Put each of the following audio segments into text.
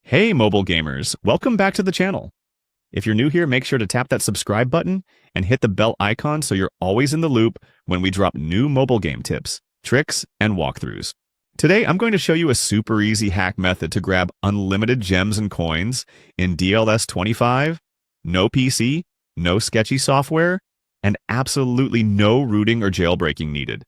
Hey mobile gamers, welcome back to the channel. If you're new here, make sure to tap that subscribe button and hit the bell icon so you're always in the loop when we drop new mobile game tips, tricks, and walkthroughs. Today, I'm going to show you a super easy hack method to grab unlimited gems and coins in DLS25, no PC, no sketchy software, and absolutely no rooting or jailbreaking needed.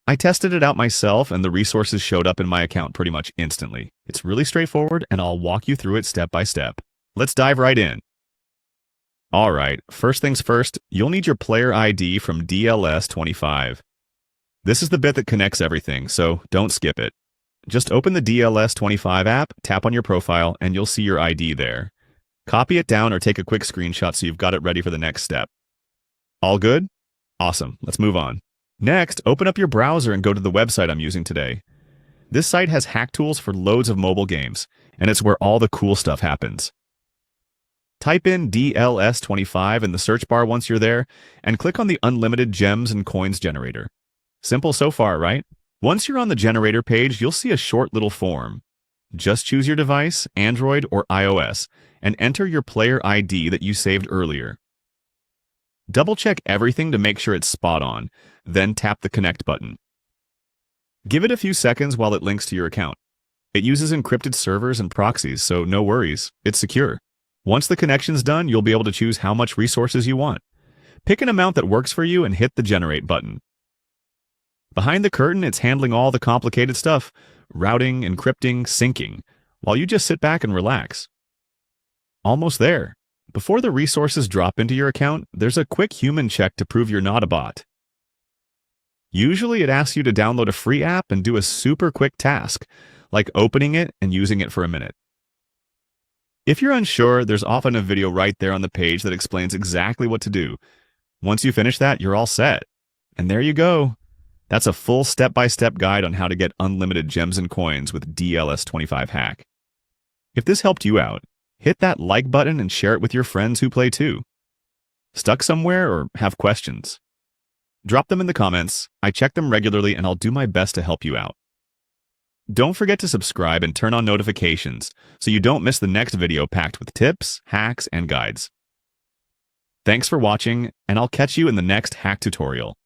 I tested it out myself and the resources showed up in my account pretty much instantly. It's really straightforward and I'll walk you through it step by step. Let's dive right in. Alright, first things first, you'll need your player ID from DLS25. This is the bit that connects everything, so don't skip it. Just open the DLS25 app, tap on your profile, and you'll see your ID there. Copy it down or take a quick screenshot so you've got it ready for the next step. All good? Awesome, let's move on. Next, open up your browser and go to the website I'm using today. This site has hack tools for loads of mobile games, and it's where all the cool stuff happens. Type in DLS25 in the search bar once you're there, and click on the Unlimited Gems and Coins generator. Simple so far, right? Once you're on the generator page, you'll see a short little form. Just choose your device, Android or iOS, and enter your player ID that you saved earlier. Double-check everything to make sure it's spot on, then tap the Connect button. Give it a few seconds while it links to your account. It uses encrypted servers and proxies, so no worries, it's secure. Once the connection's done, you'll be able to choose how much resources you want. Pick an amount that works for you and hit the Generate button. Behind the curtain, it's handling all the complicated stuff, routing, encrypting, syncing, while you just sit back and relax. Almost there. Before the resources drop into your account, there's a quick human check to prove you're not a bot. Usually it asks you to download a free app and do a super quick task, like opening it and using it for a minute. If you're unsure, there's often a video right there on the page that explains exactly what to do. Once you finish that, you're all set. And there you go. That's a full step-by-step guide on how to get unlimited gems and coins with DLS25 Hack. If this helped you out, hit that like button and share it with your friends who play too. Stuck somewhere or have questions? Drop them in the comments. I check them regularly and I'll do my best to help you out. Don't forget to subscribe and turn on notifications so you don't miss the next video packed with tips, hacks, and guides. Thanks for watching, and I'll catch you in the next hack tutorial.